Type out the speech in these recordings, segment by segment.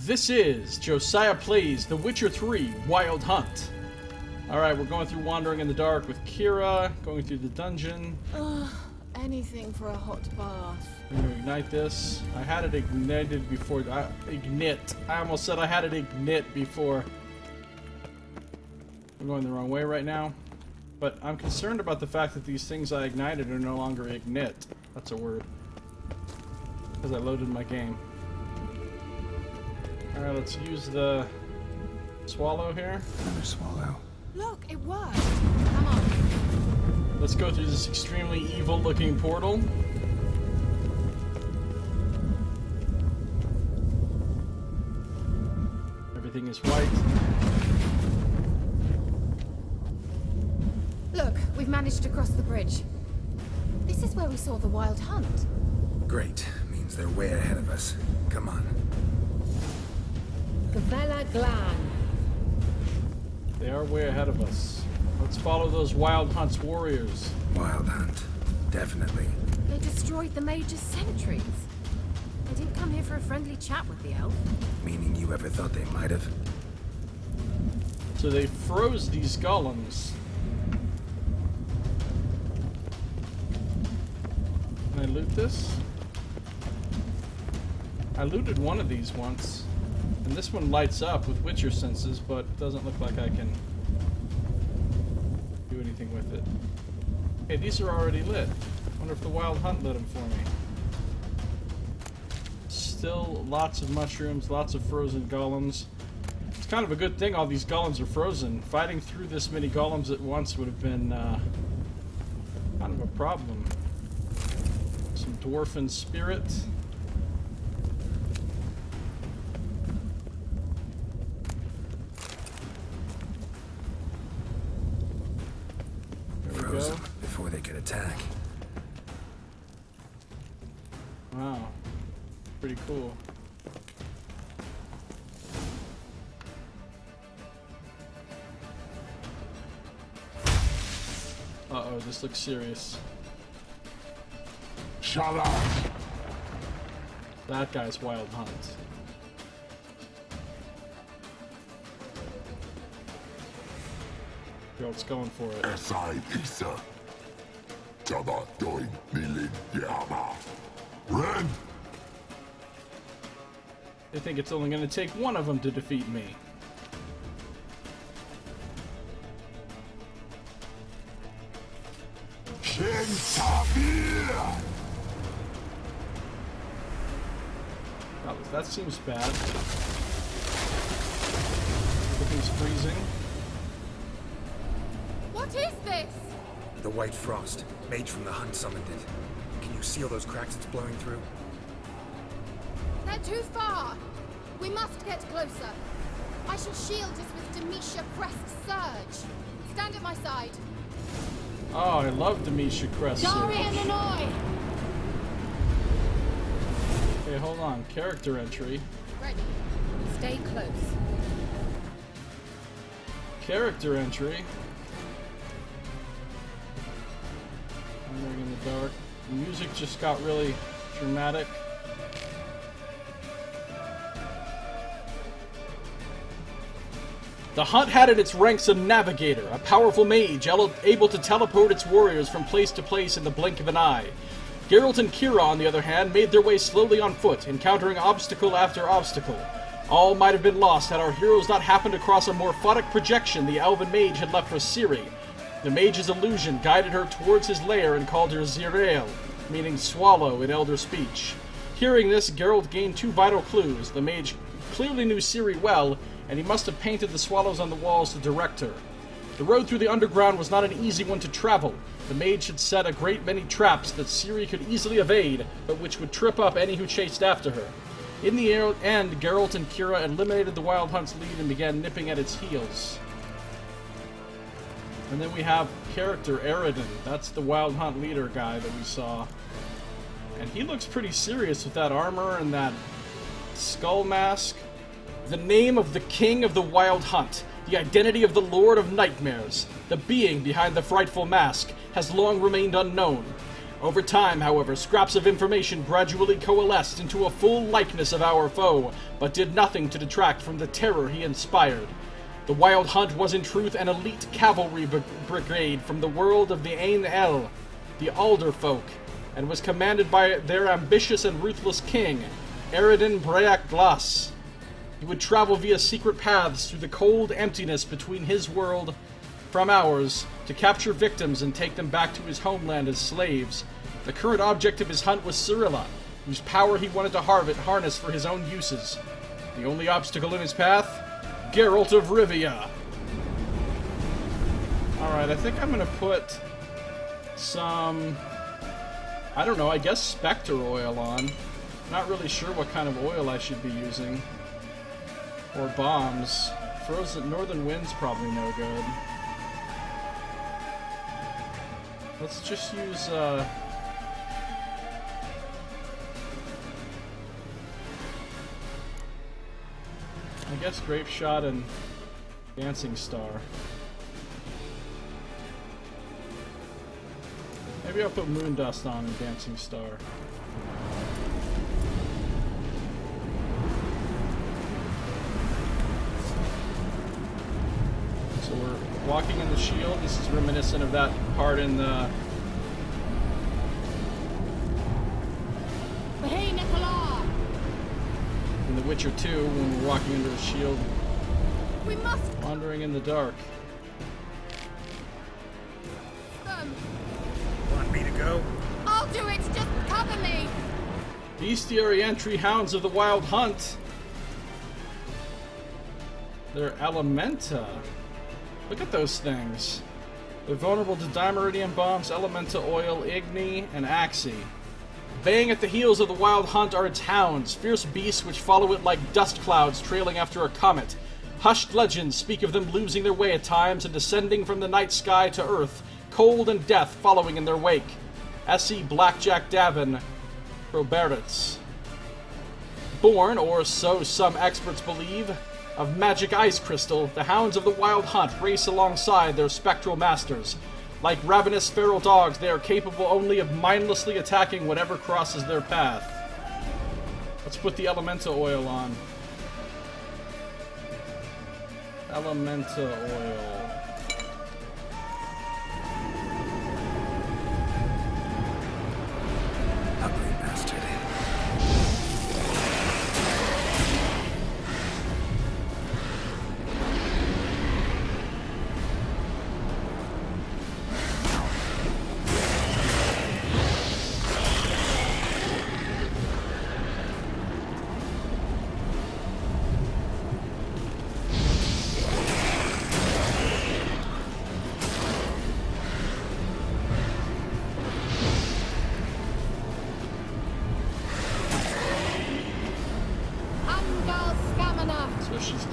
This is Josiah Plays The Witcher 3 Wild Hunt. Alright, we're going through Wandering in the Dark with Kira, going through the dungeon. Anything for a hot bath. I'm going to ignite this. I had it ignited before. Ignite. I almost said I had it ignite before. I'm going the wrong way right now. But I'm concerned about the fact that these things I ignited are no longer ignite. That's a word. Because I loaded my game. Alright, let's use the swallow here. Another swallow. Look, it worked. Come on. Let's go through this extremely evil looking portal. Everything is white. Look, we've managed to cross the bridge. This is where we saw the wild hunt. Great. Means they're way ahead of us. Come on. Gavella Glan. They are way ahead of us. Let's follow those Wild Hunt's warriors. Wild Hunt. Definitely. They destroyed the Mage's sentries. They didn't come here for a friendly chat with the elf. Meaning you ever thought they might have? So they froze these golems. Can I loot this? I looted one of these once. And this one lights up with Witcher senses, but doesn't look like I can do anything with it. Okay, these are already lit. Wonder if the Wild Hunt lit them for me. Still lots of mushrooms, lots of frozen golems. It's kind of a good thing all these golems are frozen. Fighting through this many golems at once would have been kind of a problem. Some dwarfen spirit. Froze them before they could attack. Wow. Pretty cool. Uh-oh, this looks serious. Shut up! That guy's Wild Hunt. Yo, it's going for it. Esai Isa. Jada doin nilin yama. Ren! They think it's only going to take one of them to defeat me. Shen Tabir! That seems bad. Everything's freezing. What is this? The White Frost. Mage from the Hunt summoned it. Can you see all those cracks it's blowing through? They're too far. We must get closer. I shall shield us with Demetia Crest's surge. Stand at my side. Oh, I love Demetia Crest. Darian Hanoi! Okay, hold on. Character entry. Ready. Stay close. Character entry. Wandering in the dark. The music just got really dramatic. The Hunt had at its ranks a navigator, a powerful mage able to teleport its warriors from place to place in the blink of an eye. Geralt and Kira, on the other hand, made their way slowly on foot, encountering obstacle after obstacle. All might have been lost had our heroes not happened across a morphotic projection the elven mage had left for Ciri. The mage's illusion guided her towards his lair and called her Zirael, meaning swallow in Elder speech. Hearing this, Geralt gained two vital clues. The mage clearly knew Ciri well, and he must have painted the swallows on the walls to direct her. The road through the underground was not an easy one to travel. The mage had set a great many traps that Ciri could easily evade, but which would trip up any who chased after her. In the end, Geralt and Kira eliminated the Wild Hunt's lead and began nipping at its heels. And then we have character Aard. That's the Wild Hunt leader guy that we saw. And he looks pretty serious with that armor and that skull mask. The name of the king of the Wild Hunt, the identity of the Lord of Nightmares, the being behind the frightful mask, has long remained unknown. Over time, however, scraps of information gradually coalesced into a full likeness of our foe, but did nothing to detract from the terror he inspired. The Wild Hunt was in truth an elite cavalry brigade from the world of the Ain El, the Alder folk, and was commanded by their ambitious and ruthless king, Aard Break Glas. He would travel via secret paths through the cold emptiness between his world from ours to capture victims and take them back to his homeland as slaves. The current object of his hunt was Cyrilla, whose power he wanted to harness for his own uses. The only obstacle in his path? Geralt of Rivia. Alright, I think I'm gonna put some, I don't know, I guess Spectre oil on. Not really sure what kind of oil I should be using. Or bombs. Frozen Northern Wind's probably no good. Let's just use, I guess Grape Shot and Dancing Star. Maybe I'll put Moon Dust on and Dancing Star. So we're walking in the shield. This is reminiscent of that part in the Witcher 2 when we're walking under the shield. We must Wandering in the dark. Want me to go? I'll do it. Just cover me. Bestiary entry hounds of the Wild Hunt. They're Elementa. Look at those things. They're vulnerable to Dimeridium bombs, Elementa oil, Igni, and Axii. Baying at the heels of the Wild Hunt are its hounds, fierce beasts which follow it like dust clouds trailing after a comet. Hushed legends speak of them losing their way at times and descending from the night sky to earth, cold and death following in their wake. S.E. Blackjack Davin, Roberts. Born, or so some experts believe, of magic ice crystal, the hounds of the Wild Hunt race alongside their spectral masters. Like ravenous feral dogs, they are capable only of mindlessly attacking whatever crosses their path. Let's put the Elementa oil on. Elementa oil. Ugly bastard.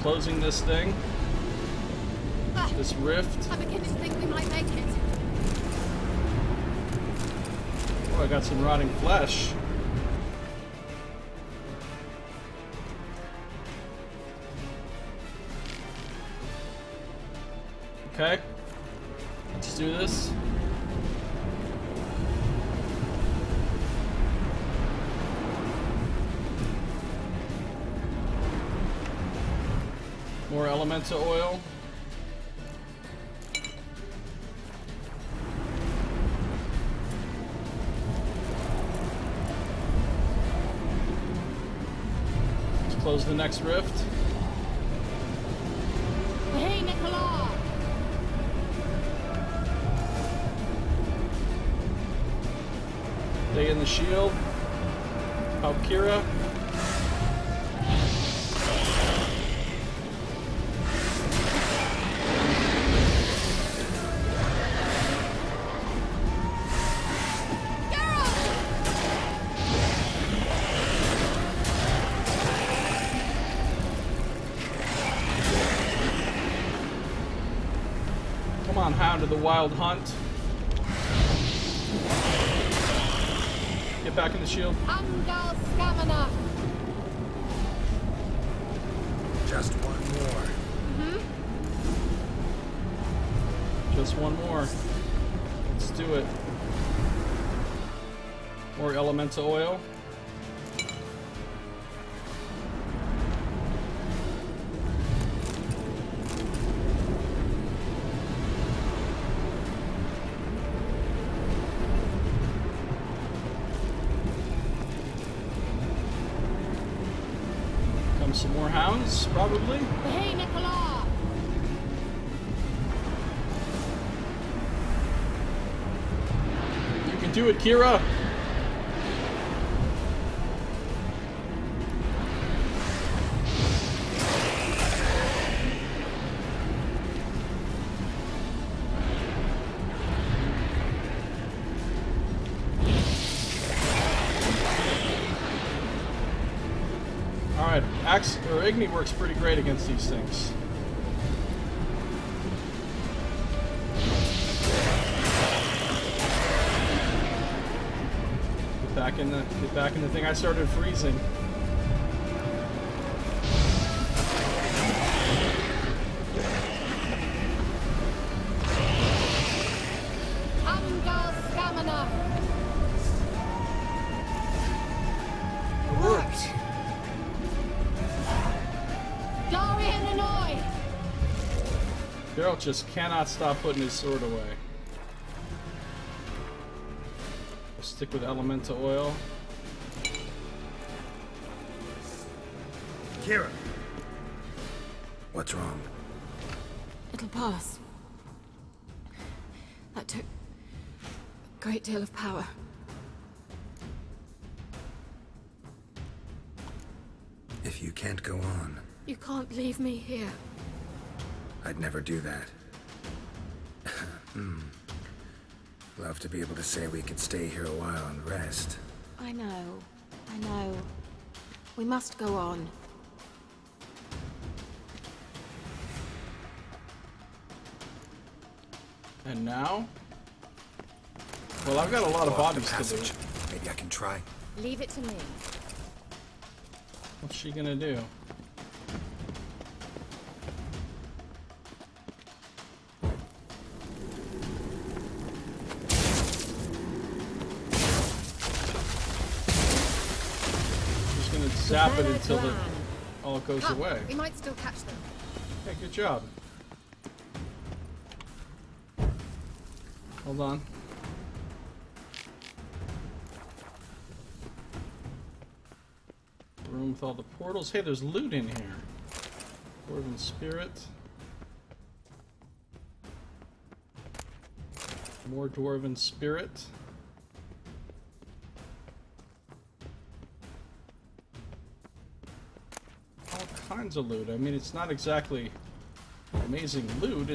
Closing this thing. This rift. I begin to think we might make it. Oh, I got some rotting flesh. Okay. Let's do this. More Elementa oil. Let's close the next rift. Hey, Nicola! Stay in the shield. Valkyria. Hound of the Wild Hunt. Get back in the shield. Angal Scamina. Just one more. Just one more. Let's do it. More elemental oil. Come some more hounds, probably. Hey, Nicola! You can do it, Kira! Alright, Igni works pretty great against these things. Get back in the thing. I started freezing. Angal stamina! It worked. Darian and I! Geralt just cannot stop putting his sword away. We'll stick with elemental oil. Kira! What's wrong? It'll pass. That took a great deal of power. If you can't go on, You can't leave me here. I'd never do that. Love to be able to say we could stay here a while and rest. I know. We must go on. And now? Well, I've got a lot of Block the bodies to do. passage. Maybe I can try. Leave it to me. What's she gonna do? She's gonna zap it until it all goes Come, away. we might still catch them. Okay, good job. Hold on. Room with all the portals. Hey, there's loot in here. Dwarven spirit. More dwarven spirit. All kinds of loot. I mean, it's not exactly amazing loot.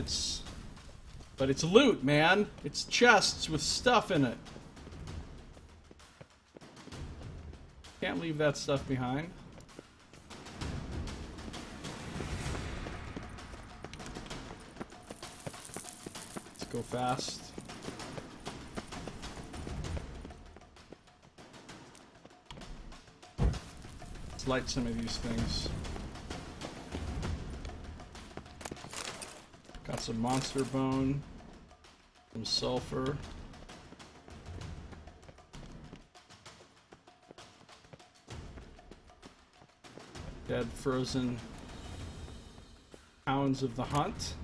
But it's loot, man. It's chests with stuff in it. Can't leave that stuff behind. Let's go fast. Let's light some of these things. Got some monster bone, some sulfur. Dead frozen hounds of the hunt.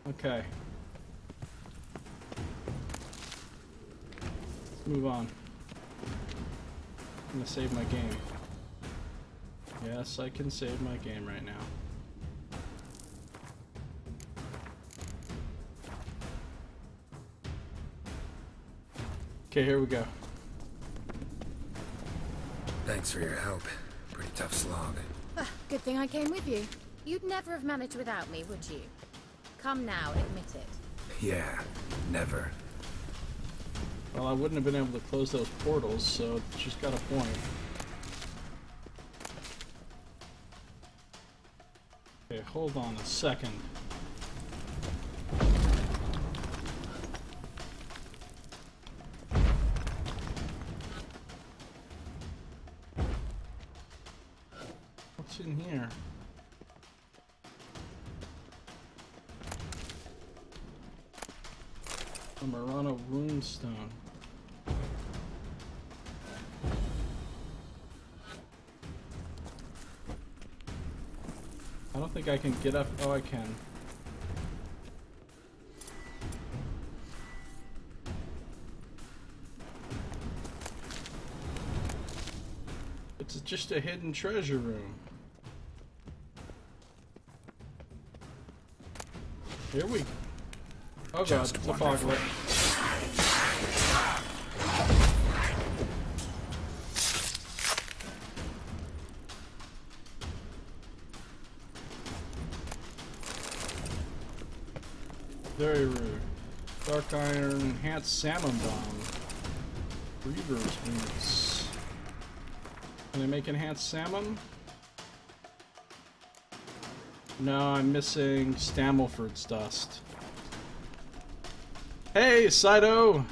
Okay. Let's move on. I'm gonna save my game. Yes, I can save my game right now. Okay, here we go. Thanks for your help. Pretty tough slog. Good thing I came with you. You'd never have managed without me, would you? Come now, admit it. Yeah, never. Well, I wouldn't have been able to close those portals, so she's got a point. Okay, hold on a second. What's in here? A Murano runestone. I don't think I can get up. Oh, I can. It's just a hidden treasure room. Here we go. Oh god, Just it's a foglet. Very rude. Dark iron, enhanced salmon bomb. Reaver's boots. Can I make enhanced salmon? No, I'm missing Stammelford's dust. Hey, Saito!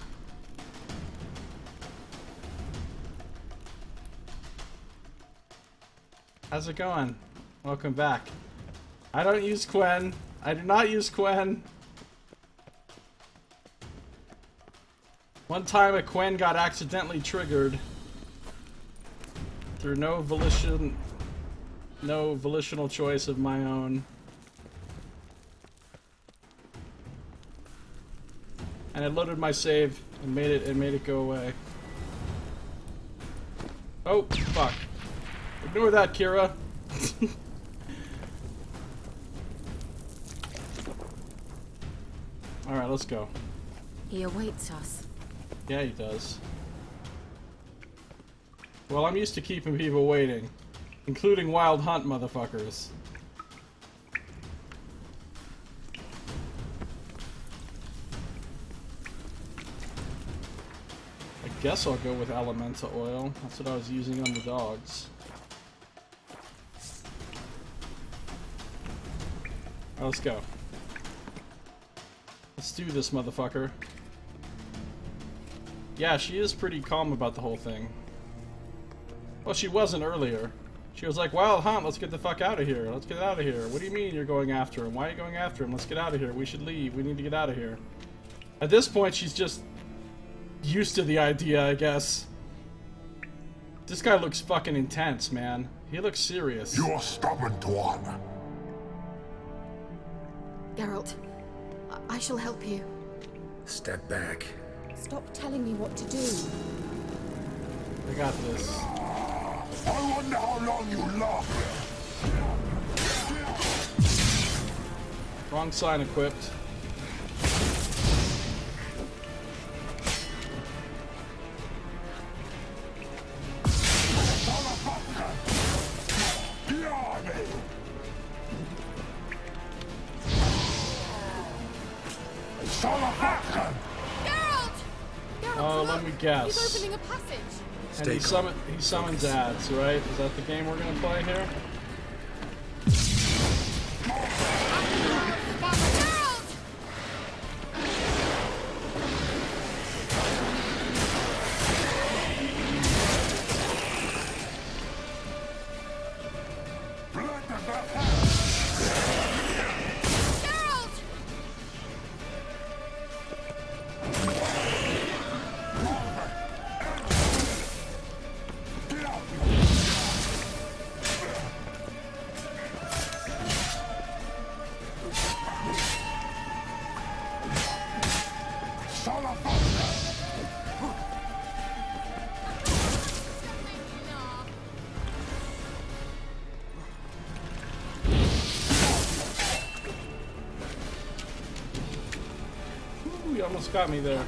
How's it going? Welcome back. I don't use Quen. I do not use Quen. One time a Quen got accidentally triggered through no volitional choice of my own. And it loaded my save and made it go away. Oh, fuck. Ignore that, Kira. Alright, let's go. He awaits us. Yeah, he does. Well, I'm used to keeping people waiting. Including wild hunt motherfuckers. I guess I'll go with elemental oil. That's what I was using on the dogs. Alright, let's go. Let's do this, motherfucker. Yeah, she is pretty calm about the whole thing. Well, she wasn't earlier. She was like, wild hunt, let's get the fuck out of here. Let's get out of here. What do you mean you're going after him? Why are you going after him? Let's get out of here. We should leave. We need to get out of here. At this point, she's just used to the idea, I guess. This guy looks fucking intense, man. He looks serious. You're stubborn one. Geralt, I shall help you. Step back. Stop telling me what to do. I got this. I wonder how long you last. Wrong sign equipped. Oh, let me guess. He's opening a passage. And he summons ads, right? Is that the game we're gonna play here? You almost got me there.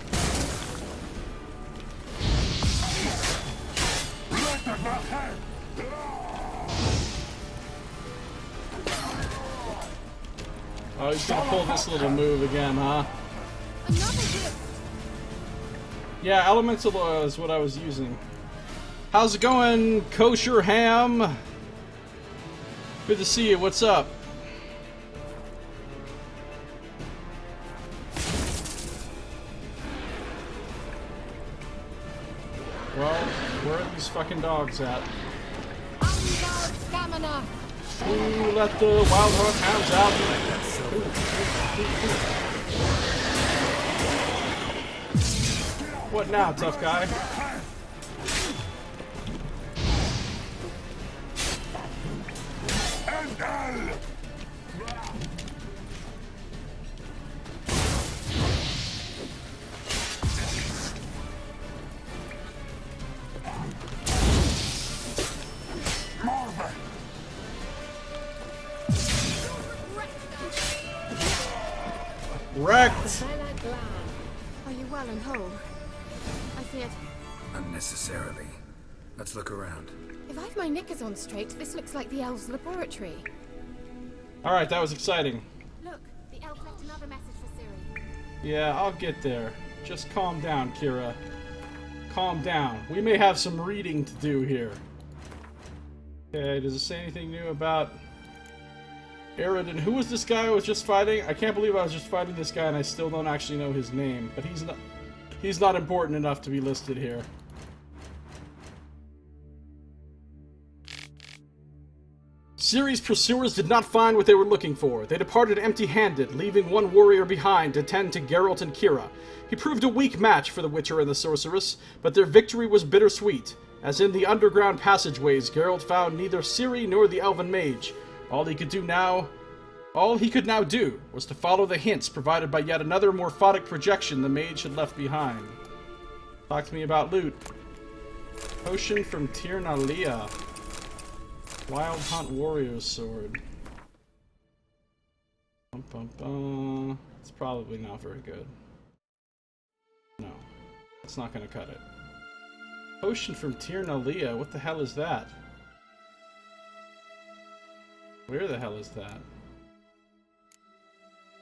Oh, he's gonna pull this little move again, huh? Another gift. Yeah, elemental oil is what I was using. How's it going, Kosher Ham? Good to see you. What's up? Well, where are these fucking dogs at? Unguard stamina. Ooh, let the wild hunt hounds out. What now, tough guy? Wrecked! Are you well and whole? I feared. Unnecessarily. Let's look around. If I've my knickers on straight, this looks like the elves' laboratory. Alright, that was exciting. Look, the elf left another message for Ciri. Yeah, I'll get there. Just calm down, Kira. Calm down. We may have some reading to do here. Okay, does it say anything new about Aard? And who was this guy I was just fighting? I can't believe I was just fighting this guy and I still don't actually know his name. But he's not important enough to be listed here. Ciri's pursuers did not find what they were looking for. They departed empty-handed, leaving one warrior behind to tend to Geralt and Kira. He proved a weak match for the Witcher and the Sorceress, but their victory was bittersweet. As in the underground passageways, Geralt found neither Ciri nor the Elven Mage. All he could now do was to follow the hints provided by yet another morphotic projection the mage had left behind. Talk to me about loot. Potion from Tirnalia. Wild Hunt Warrior's Sword. Bum, bum, bum. It's probably not very good. No. It's not gonna cut it. Potion from Tirnalia? What the hell is that? Where the hell is that?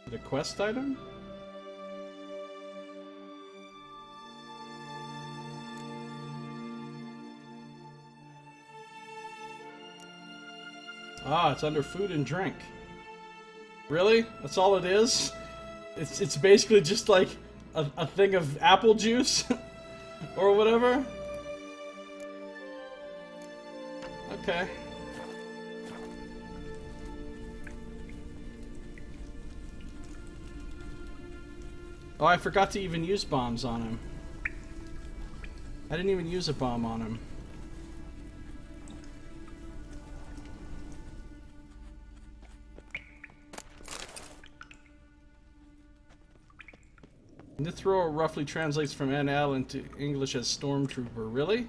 Is it a quest item? Ah, it's under food and drink. Really? That's all it is? It's basically just like a thing of apple juice? Or whatever? Okay. Oh, I forgot to even use bombs on him. I didn't even use a bomb on him. Nithro roughly translates from NL into English as Stormtrooper. Really?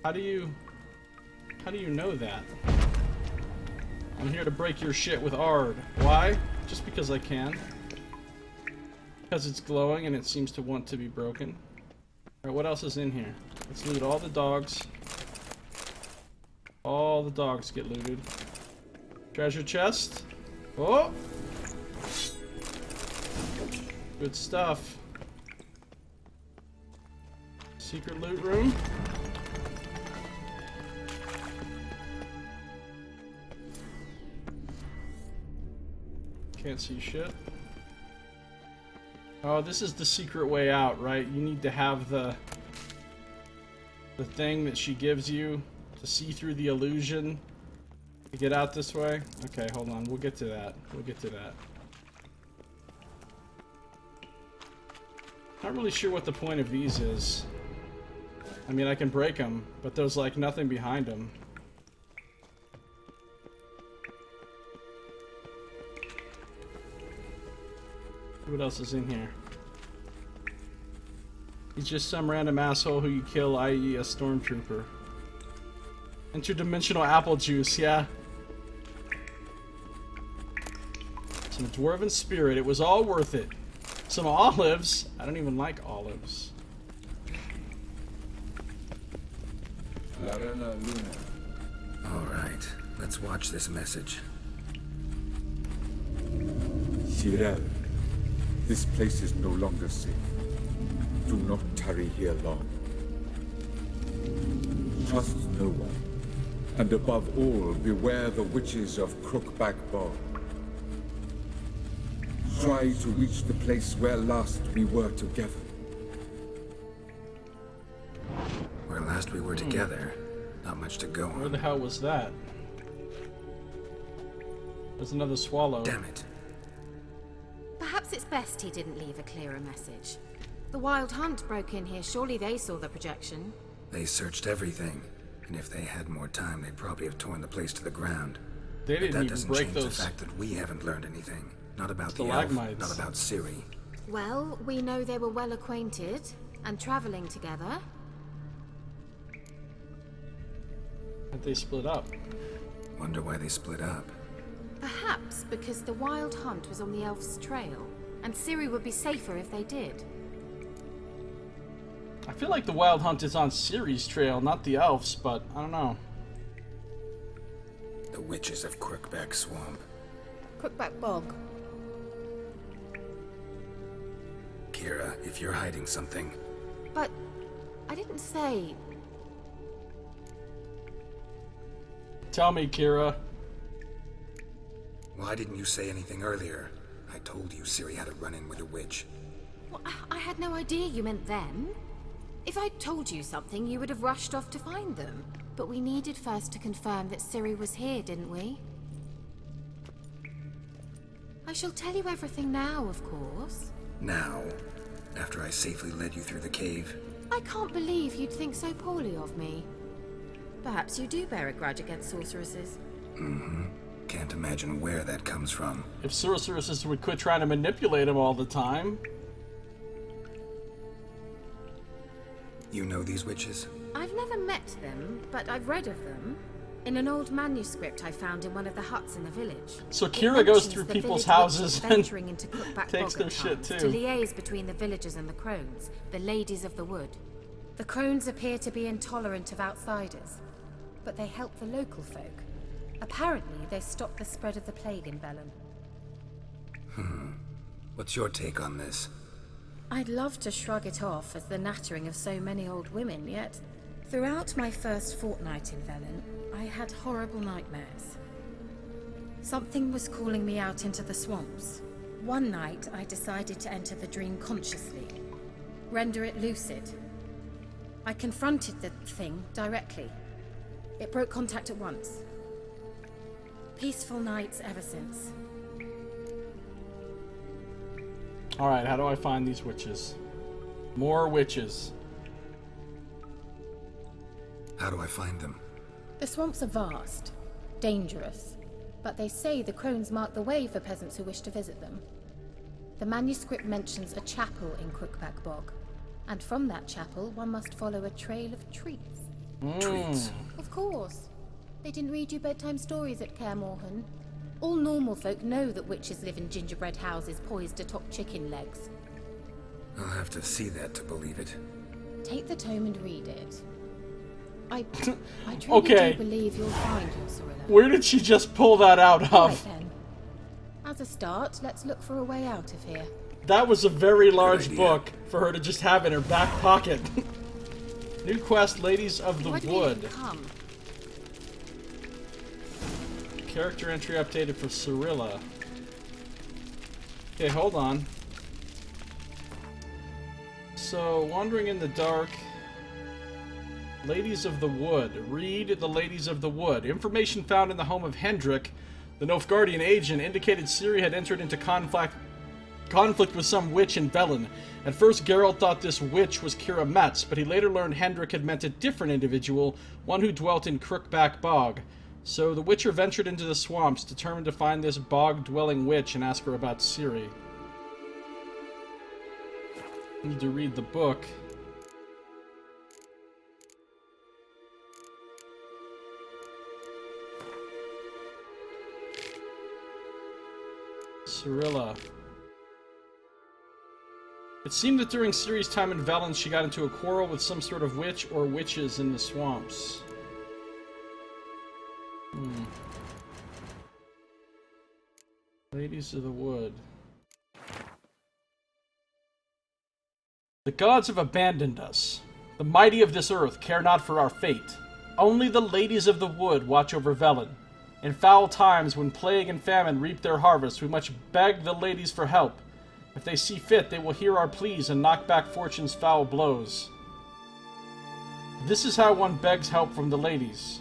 How do you know that? I'm here to break your shit with Aard. Why? Just because I can. Because it's glowing and it seems to want to be broken. Alright, what else is in here? Let's loot all the dogs. All the dogs get looted. Treasure chest. Oh! Good stuff. Secret loot room. Can't see shit. Oh, this is the secret way out, right? You need to have the thing that she gives you to see through the illusion to get out this way. Okay, hold on. We'll get to that. We'll get to that. Not really sure what the point of these is. I mean, I can break them, but there's like nothing behind them. What else is in here? He's just some random asshole who you kill, i.e. a stormtrooper. Interdimensional apple juice, yeah. Some dwarven spirit, it was all worth it. Some olives. I don't even like olives. Alright, let's watch this message. Ciri, this place is no longer safe. Do not tarry here long. Trust no one. And above all, beware the witches of Crookback Bog. Try to reach the place where last we were together. Where last we were together, not much to go on. Where the hell was that? There's another swallow. Damn it. Perhaps it's best he didn't leave a clearer message. The Wild Hunt broke in here. Surely they saw the projection. They searched everything, and if they had more time, they'd probably have torn the place to the ground. They But didn't that even doesn't break change those the fact that we haven't learned anything. Not about the elf, stalagmites. not about Ciri. Well, we know they were well acquainted and traveling together. But they split up. Wonder why they split up. Perhaps because the Wild Hunt was on the elf's trail, and Ciri would be safer if they did. I feel like the Wild Hunt is on Ciri's trail, not the elf's, but I don't know. The witches of Crookback Swamp. Crookback Bog. Kira, if you're hiding something, But I didn't say. Tell me, Kira. why didn't you say anything earlier? I told you Ciri had a run-in with a witch. Well, I had no idea you meant them. If I'd told you something, you would have rushed off to find them. But we needed first to confirm that Ciri was here, didn't we? I shall tell you everything now, of course. Now, after I safely led you through the cave, I can't believe you'd think so poorly of me. Perhaps you do bear a grudge against sorceresses. can't imagine where that comes from. If sorceresses would quit trying to manipulate him all the time. You know these witches? I've never met them, but I've read of them. In an old manuscript I found in one of the huts in the village. So It Kira goes mentions through the people's village houses witches and venturing into Crookback takes Bog their at shit times too. to liaise between the villagers and the crones, the ladies of the wood. The crones appear to be intolerant of outsiders, but they help the local folk. Apparently, they stop the spread of the plague in Velen. What's your take on this? I'd love to shrug it off as the nattering of so many old women, yet throughout my first fortnight in Velen, I had horrible nightmares. Something was calling me out into the swamps. One night, I decided to enter the dream consciously, render it lucid. I confronted the thing directly. It broke contact at once. Peaceful nights ever since. Alright, how do I find these witches? More witches. How do I find them? The swamps are vast, dangerous, but they say the crones mark the way for peasants who wish to visit them. The manuscript mentions a chapel in Crookback Bog, and from that chapel one must follow a trail of treats. Treats. Of course. They didn't read you bedtime stories at Kaer Morhen. All normal folk know that witches live in gingerbread houses poised atop chicken legs. I'll have to see that to believe it. Take the tome and read it. I truly Okay. do believe you'll find your Sorilla. Where did she just pull that out Right of? then. As a start, let's look for a way out of here. That was a very large idea. book for her to just have in her back pocket. New quest, Ladies of the Why did we Wood. even come? Character entry updated for Sorilla. Okay, hold on. So, Wandering in the Dark. Ladies of the Wood. Read the Ladies of the Wood. Information found in the home of Hendrik, the Nilfgaardian agent, indicated Ciri had entered into conflict with some witch in Velen. At first, Geralt thought this witch was Kira Metz, but he later learned Hendrik had meant a different individual, one who dwelt in Crookback Bog. So the Witcher ventured into the swamps, determined to find this bog-dwelling witch and ask her about Ciri. Need to read the book. Sorilla. It seemed that during Ciri's time in Velen, she got into a quarrel with some sort of witch or witches in the swamps. Ladies of the Wood. The gods have abandoned us. The mighty of this earth care not for our fate. Only the ladies of the wood watch over Velen. In foul times, when plague and famine reap their harvest, we must beg the ladies for help. If they see fit, they will hear our pleas and knock back fortune's foul blows. This is how one begs help from the ladies.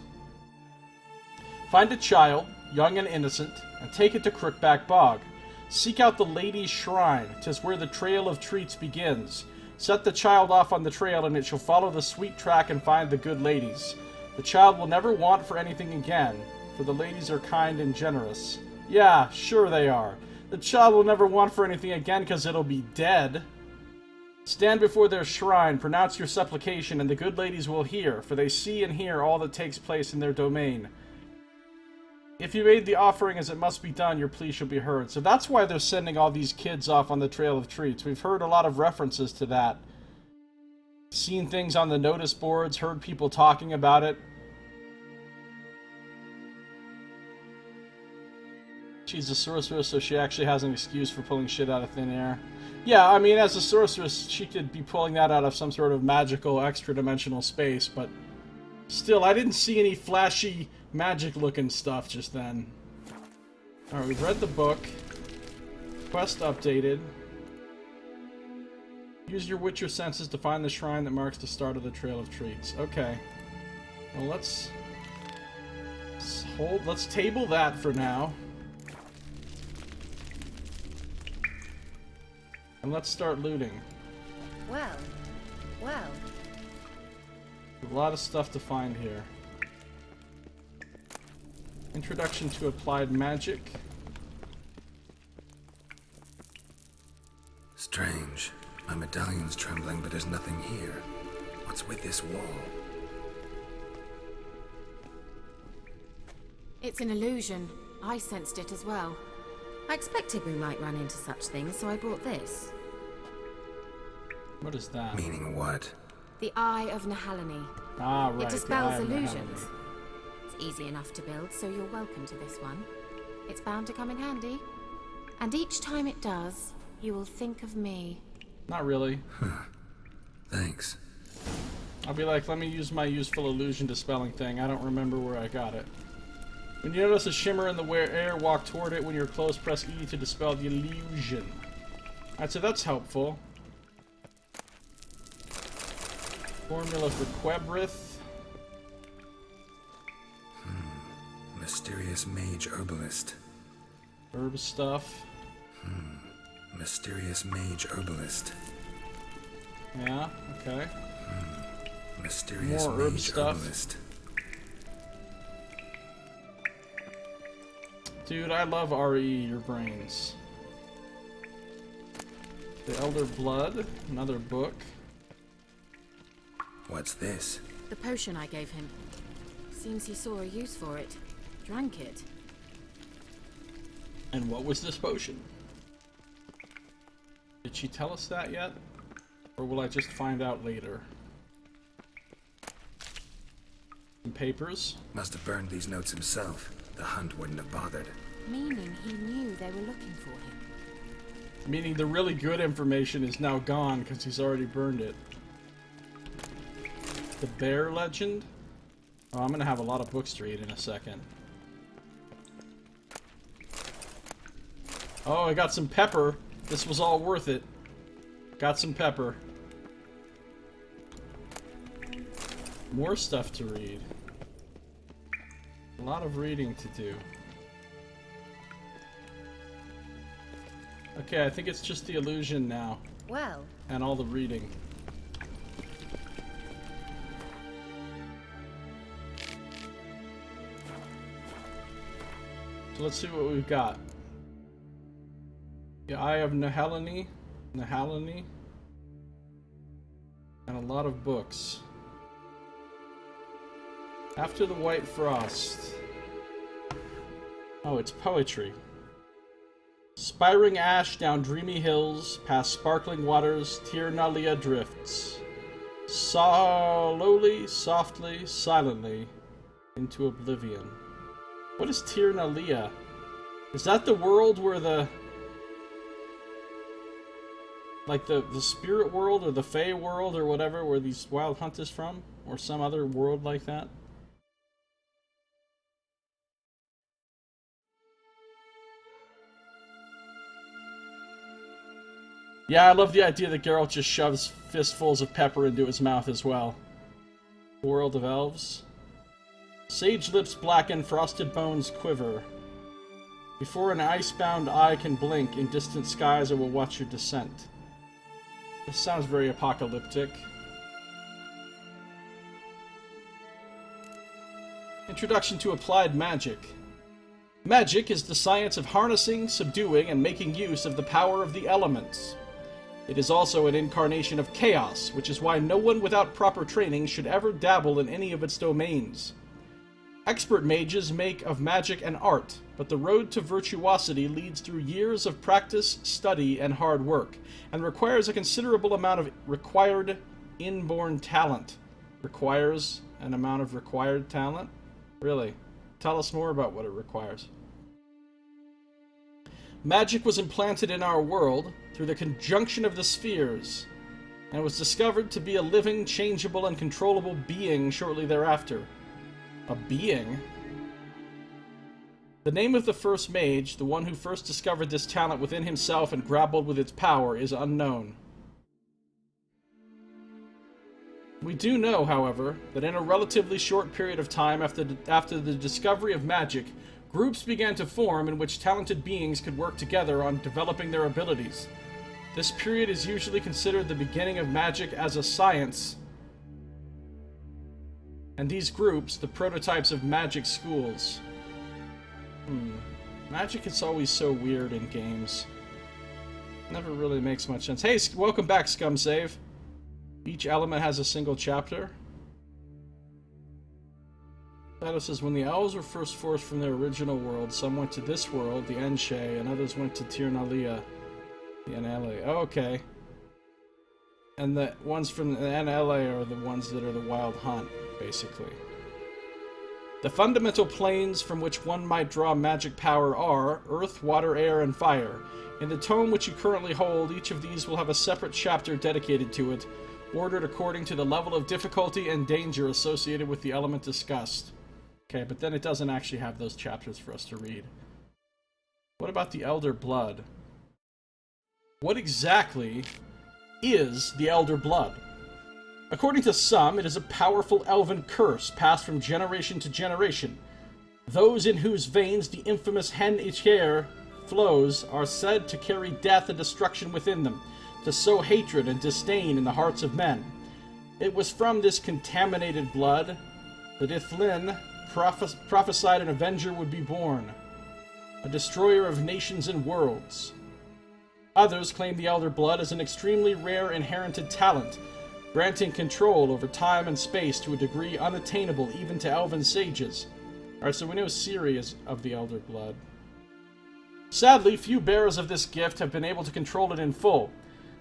Find a child, young and innocent, and take it to Crookback Bog. Seek out the Ladies' Shrine. 'Tis where the trail of treats begins. Set the child off on the trail, and it shall follow the sweet track and find the good ladies. The child will never want for anything again, for the ladies are kind and generous. Yeah, sure they are. The child will never want for anything again because it'll be dead. Stand before their shrine, pronounce your supplication, and the good ladies will hear, for they see and hear all that takes place in their domain. If you made the offering as it must be done, your plea shall be heard. So that's why they're sending all these kids off on the Trail of Treats. We've heard a lot of references to that. Seen things on the notice boards, heard people talking about it. She's a sorceress, so she actually has an excuse for pulling shit out of thin air. Yeah, I mean, as a sorceress, she could be pulling that out of some sort of magical, extra-dimensional space, but still, I didn't see any flashy, magic-looking stuff just then. Alright, we've read the book. Quest updated. Use your Witcher senses to find the shrine that marks the start of the Trail of Treats. Okay. Well, let's table that for now. And let's start looting. Well. A lot of stuff to find here. Introduction to Applied Magic. Strange. My medallion's trembling, but there's nothing here. What's with this wall? It's an illusion. I sensed it as well. I expected we might run into such things, so I brought this. What is that? Meaning what? The Eye of Nehaleni. Ah, right. It dispels the Eye of illusions. Nehaleni. It's easy enough to build, so you're welcome to this one. It's bound to come in handy. And each time it does, you will think of me. Not really. Thanks. I'll be like, let me use my useful illusion dispelling thing. I don't remember where I got it. When you notice a shimmer in the air, walk toward it. When you're close, press E to dispel the illusion. Alright, so that's helpful. Formula for Quebrith. Mysterious mage herbalist. Herb stuff. Mysterious mage herbalist. Yeah, okay. Mysterious More herb mage stuff. herbalist. Dude, I love RE, your brains. The Elder Blood, another book. What's this? The potion I gave him. Seems he saw a use for it. Drank it. And what was this potion? Did she tell us that yet? Or will I just find out later? Some papers. Must have burned these notes himself. The hunt wouldn't have bothered. Meaning he knew they were looking for him. Meaning the really good information is now gone because he's already burned it. The Bear Legend? Oh, I'm gonna have a lot of books to read in a second. Oh, I got some pepper. This was all worth it. Got some pepper. More stuff to read. A lot of reading to do. Okay, I think it's just the illusion now. Well. And all the reading. So let's see what we've got. The Eye of Nehaleni. And a lot of books. After the White Frost. Oh, it's poetry. Spiring ash down dreamy hills, past sparkling waters, Tir Nalia drifts. Slowly, softly, silently, into oblivion. What is Tir Nalia? Is that the world where the... like the spirit world or the Fey world or whatever, where these Wild Hunt is from? Or some other world like that? Yeah, I love the idea that Geralt just shoves fistfuls of pepper into his mouth as well. The world of elves. Sage lips blacken, frosted bones quiver. Before an ice-bound eye can blink, in distant skies I will watch your descent. This sounds very apocalyptic. Introduction to Applied Magic. Magic is the science of harnessing, subduing, and making use of the power of the elements. It is also an incarnation of chaos, which is why no one without proper training should ever dabble in any of its domains. Expert mages make of magic an art, but the road to virtuosity leads through years of practice, study, and hard work, and requires a considerable amount of required inborn talent. Requires an amount of required talent? Really? Tell us more about what it requires. Magic was implanted in our world through the conjunction of the spheres, and was discovered to be a living, changeable, and controllable being shortly thereafter. A being? The name of the first mage, the one who first discovered this talent within himself and grappled with its power, is unknown. We do know, however, that in a relatively short period of time after the discovery of magic, groups began to form in which talented beings could work together on developing their abilities. This period is usually considered the beginning of magic as a science, and these groups, the prototypes of magic schools. Magic is always so weird in games. Never really makes much sense. Hey, welcome back, Scum Save. Each element has a single chapter. Shadow says, when the elves were first forced from their original world, some went to this world, the Enshe, and others went to Tirnalia, the Anele. Oh, okay. And the ones from the Anele are the ones that are the Wild Hunt, basically. The fundamental planes from which one might draw magic power are earth, water, air, and fire. In the tome which you currently hold, each of these will have a separate chapter dedicated to it, ordered according to the level of difficulty and danger associated with the element discussed. Okay, but then it doesn't actually have those chapters for us to read. What about the Elder Blood? What exactly is the Elder Blood? According to some, it is a powerful elven curse passed from generation to generation. Those in whose veins the infamous Hen Ichir flows are said to carry death and destruction within them, to sow hatred and disdain in the hearts of men. It was from this contaminated blood that Ithlin prophesied an avenger would be born, a destroyer of nations and worlds. Others claim the Elder Blood as an extremely rare inherited talent, granting control over time and space to a degree unattainable even to elven sages. Alright, so we know Ciri is of the Elder Blood. Sadly, few bearers of this gift have been able to control it in full.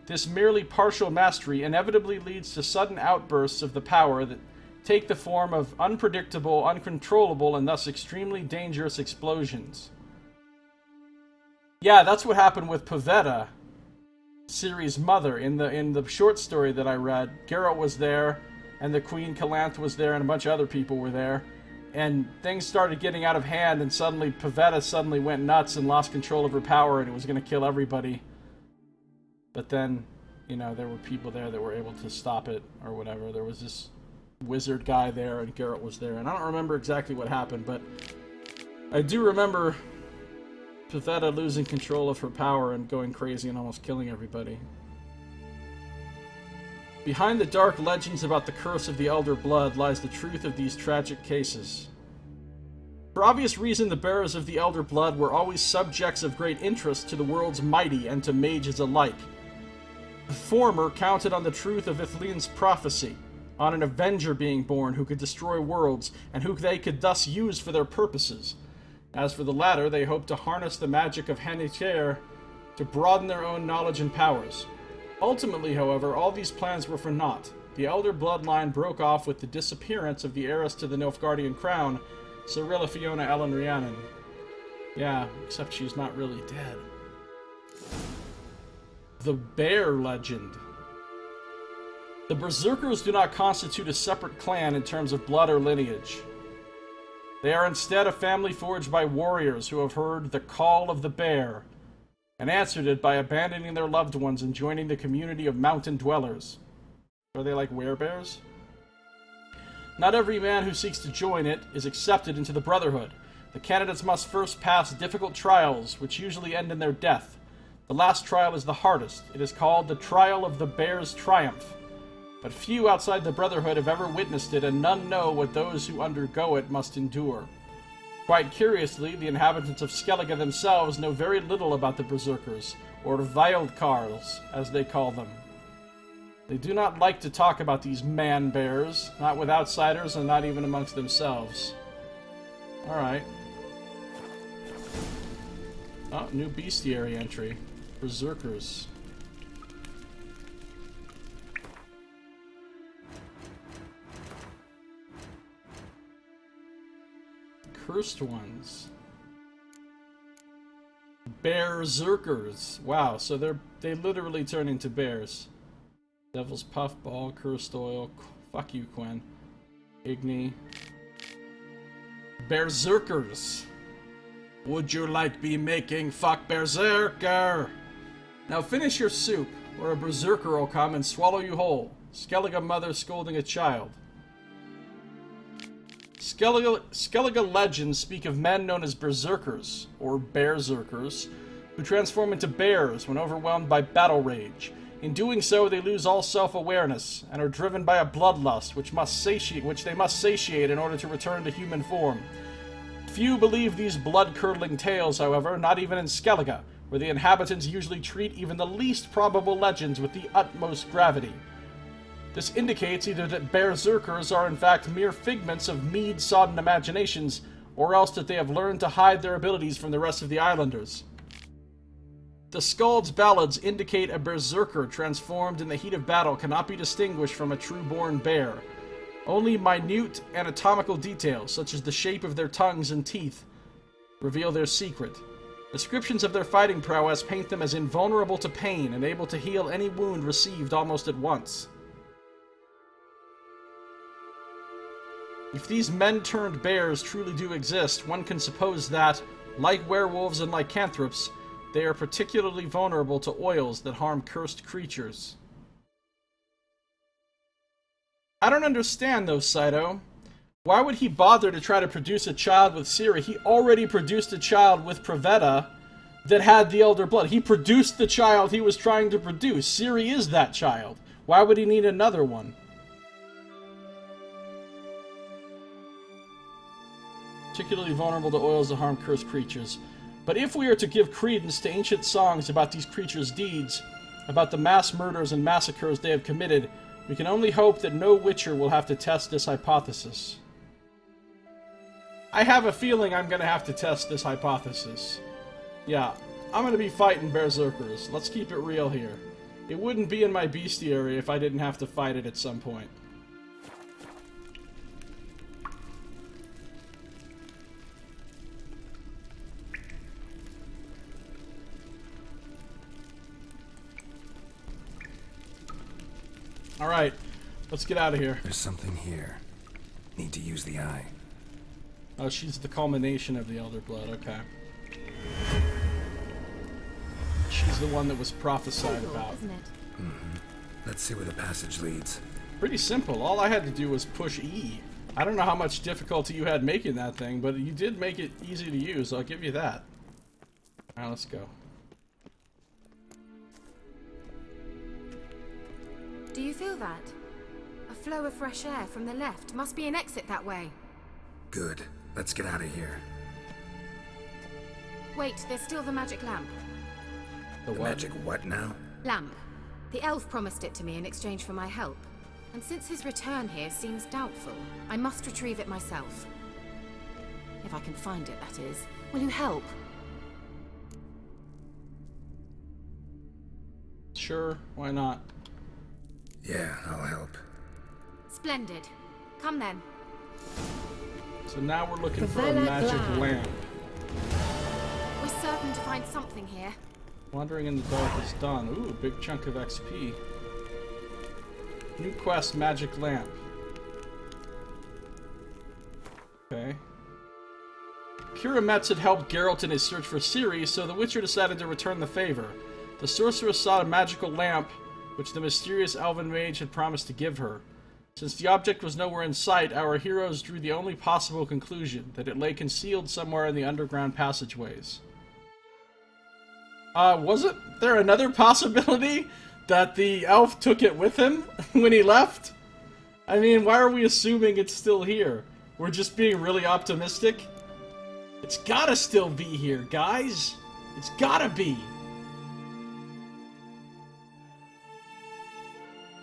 This merely partial mastery inevitably leads to sudden outbursts of the power that take the form of unpredictable, uncontrollable, and thus extremely dangerous explosions. Yeah, that's what happened with Pavetta, Ciri's mother. In the short story that I read, Geralt was there, and the Queen Calanth was there, and a bunch of other people were there, and things started getting out of hand, and suddenly Pavetta suddenly went nuts and lost control of her power, and it was going to kill everybody. But then, you know, there were people there that were able to stop it, or whatever. There was this wizard guy there, and Geralt was there, and I don't remember exactly what happened, but I do remember Pavetta losing control of her power and going crazy and almost killing everybody. Behind the dark legends about the curse of the Elder Blood lies the truth of these tragic cases. For obvious reason, the bearers of the Elder Blood were always subjects of great interest to the world's mighty and to mages alike. The former counted on the truth of Ithlin's prophecy, on an avenger being born who could destroy worlds, and who they could thus use for their purposes. As for the latter, they hoped to harness the magic of Hanitir to broaden their own knowledge and powers. Ultimately, however, all these plans were for naught. The Elder bloodline broke off with the disappearance of the heiress to the Nilfgaardian crown, Cirilla Fiona Ellen Rhiannon. Yeah, except she's not really dead. The Bear Legend. The Berserkers do not constitute a separate clan in terms of blood or lineage. They are instead a family forged by warriors who have heard the call of the bear, and answered it by abandoning their loved ones and joining the community of mountain dwellers. Are they like werebears? Not every man who seeks to join it is accepted into the Brotherhood. The candidates must first pass difficult trials, which usually end in their death. The last trial is the hardest. It is called the Trial of the Bear's Triumph. But few outside the Brotherhood have ever witnessed it, and none know what those who undergo it must endure. Quite curiously, the inhabitants of Skellige themselves know very little about the Berserkers, or Wildkarls, as they call them. They do not like to talk about these man-bears, not with outsiders and not even amongst themselves. Alright. Oh, new bestiary entry. Berserkers. Cursed ones. Berserkers. Wow, so they literally turn into bears. Devil's Puffball, Cursed Oil. Fuck you, Quen. Igni. Berserkers. Would you like be making fuck berserker? Now finish your soup, or a berserker will come and swallow you whole. Skellige mother scolding a child. Skellige legends speak of men known as berserkers, or berserkers, who transform into bears when overwhelmed by battle rage. In doing so, they lose all self-awareness, and are driven by a bloodlust which they must satiate in order to return to human form. Few believe these blood-curdling tales, however, not even in Skellige, where the inhabitants usually treat even the least probable legends with the utmost gravity. This indicates either that berserkers are in fact mere figments of mead-sodden imaginations, or else that they have learned to hide their abilities from the rest of the islanders. The Skald's ballads indicate a berserker transformed in the heat of battle cannot be distinguished from a true-born bear. Only minute anatomical details, such as the shape of their tongues and teeth, reveal their secret. Descriptions of their fighting prowess paint them as invulnerable to pain and able to heal any wound received almost at once. If these men-turned-bears truly do exist, one can suppose that, like werewolves and lycanthropes, they are particularly vulnerable to oils that harm cursed creatures. I don't understand, though, Saito. Why would he bother to try to produce a child with Ciri? He already produced a child with Pravetta that had the Elder Blood. He produced the child he was trying to produce. Ciri is that child. Why would he need another one? Particularly vulnerable to oils that harm cursed creatures. But if we are to give credence to ancient songs about these creatures' deeds, about the mass murders and massacres they have committed, we can only hope that no Witcher will have to test this hypothesis. I have a feeling I'm going to have to test this hypothesis. Yeah, I'm going to be fighting berserkers. Let's keep it real here. It wouldn't be in my bestiary if I didn't have to fight it at some point. Alright, let's get out of here. There's something here. Need to use the eye. Oh, she's the culmination of the Elder Blood, okay. She's the one that was prophesied about. Isn't it? Mm-hmm. Let's see where the passage leads. Pretty simple. All I had to do was push E. I don't know how much difficulty you had making that thing, but you did make it easy to use. I'll give you that. Alright, let's go. Do you feel that? A flow of fresh air from the left. Must be an exit that way. Good. Let's get out of here. Wait, there's still the magic lamp. The The what? magic what now? Lamp. The elf promised it to me in exchange for my help. And since his return here seems doubtful, I must retrieve it myself. If I can find it, that is. Will you help? Sure, why not? Yeah, I'll help. Splendid. Come then. So now we're looking for a Pravetta magic Glad. lamp. We're certain to find something here. Wandering in the dark is done. Ooh, a big chunk of XP. New quest, magic lamp. Okay. Kira Metz had helped Geralt in his search for Ciri, so the Witcher decided to return the favor. The sorceress sought a magical lamp, which the mysterious elven mage had promised to give her. Since the object was nowhere in sight, our heroes drew the only possible conclusion, that it lay concealed somewhere in the underground passageways. Wasn't there another possibility that the elf took it with him when he left? I mean, why are we assuming it's still here? We're just being really optimistic? It's gotta still be here, guys! It's gotta be!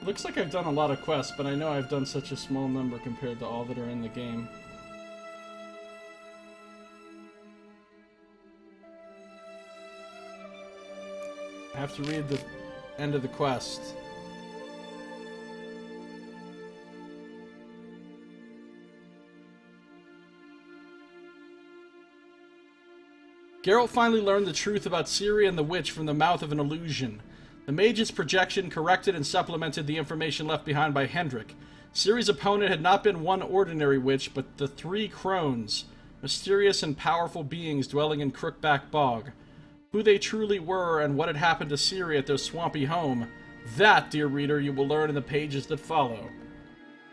Looks like I've done a lot of quests, but I know I've done such a small number compared to all that are in the game. I have to read the end of the quest. Geralt finally learned the truth about Ciri and the witch from the mouth of an illusion. The mage's projection corrected and supplemented the information left behind by Hendrik. Ciri's opponent had not been one ordinary witch, but the three crones, mysterious and powerful beings dwelling in Crookback Bog. Who they truly were and what had happened to Ciri at their swampy home, that, dear reader, you will learn in the pages that follow.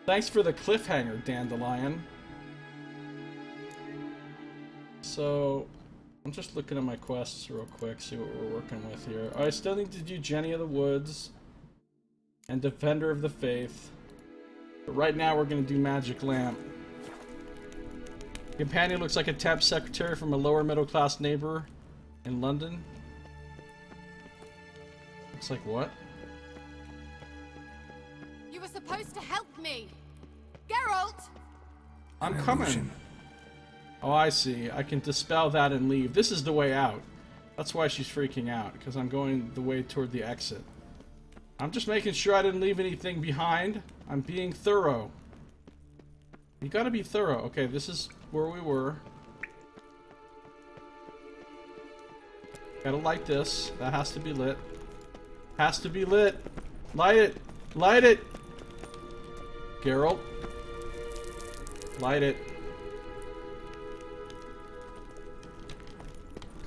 Thanks for the cliffhanger, Dandelion. So, I'm just looking at my quests real quick, see what we're working with here. I still need to do Jenny of the Woods and Defender of the Faith. But right now we're going to do Magic Lamp. Companion looks like a temp secretary from a lower middle class neighbor in London. Looks like what? You were supposed to help me! Geralt! I'm coming. Oh, I see. I can dispel that and leave. This is the way out. That's why she's freaking out, because I'm going the way toward the exit. I'm just making sure I didn't leave anything behind. I'm being thorough. You gotta be thorough. Okay, this is where we were. Gotta light this. That has to be lit. Has to be lit. Light it. Light it. Geralt. Light it.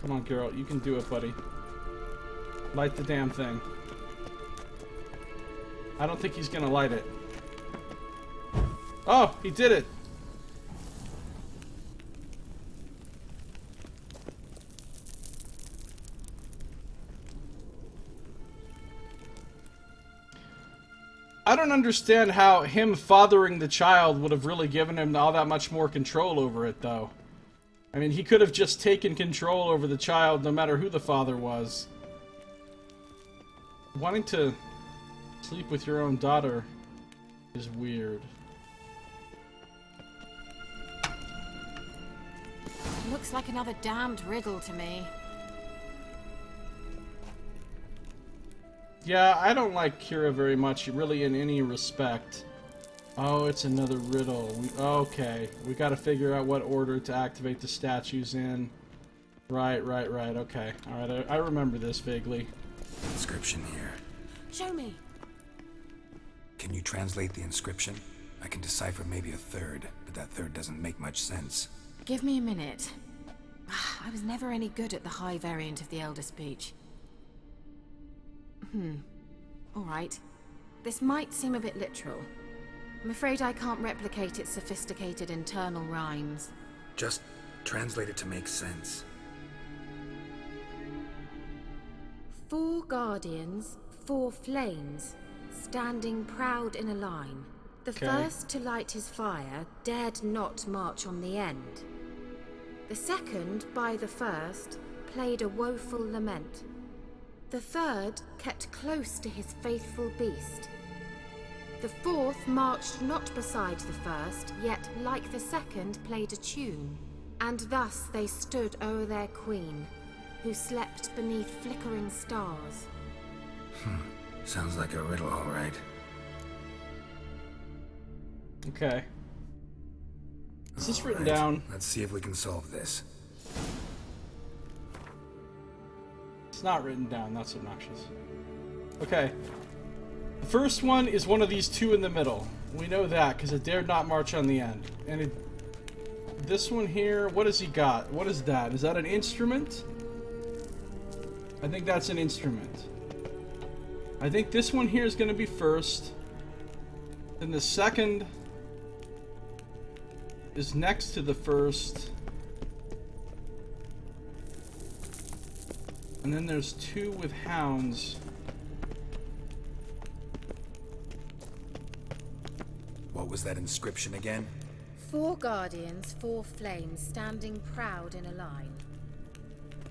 Come on, Geralt. You can do it, buddy. Light the damn thing. I don't think he's gonna light it. Oh, he did it. I don't understand how him fathering the child would have really given him all that much more control over it, though. I mean, he could have just taken control over the child no matter who the father was. Wanting to sleep with your own daughter is weird. Looks like another damned riddle to me. Yeah, I don't like Kira very much, really, in any respect. Oh, it's another riddle. Okay, we gotta figure out what order to activate the statues in. Right, okay. Alright, I remember this vaguely. Inscription here. Show me. Can you translate the inscription? I can decipher maybe a third, but that third doesn't make much sense. Give me a minute. I was never any good at the high variant of the Elder Speech. Alright. This might seem a bit literal. I'm afraid I can't replicate its sophisticated internal rhymes. Just translate it to make sense. 4 guardians, 4 flames, standing proud in a line. The first to light his fire dared not march on the end. The second, by the first, played a woeful lament. The third kept close to his faithful beast. The fourth marched not beside the first, yet like the second played a tune. And thus they stood o'er their queen, who slept beneath flickering stars. Sounds like a riddle, all right. Okay. Is this written Right. down? Let's see if we can solve this. It's not written down, that's obnoxious. Okay. The first one is one of these two in the middle. We know that, because it dared not march on the end. And this one here, what has he got? What is that? Is that an instrument? I think that's an instrument. I think this one here is going to be first. Then the second is next to the first. And then there's 2 with hounds. What was that inscription again? 4 guardians, 4 flames, standing proud in a line.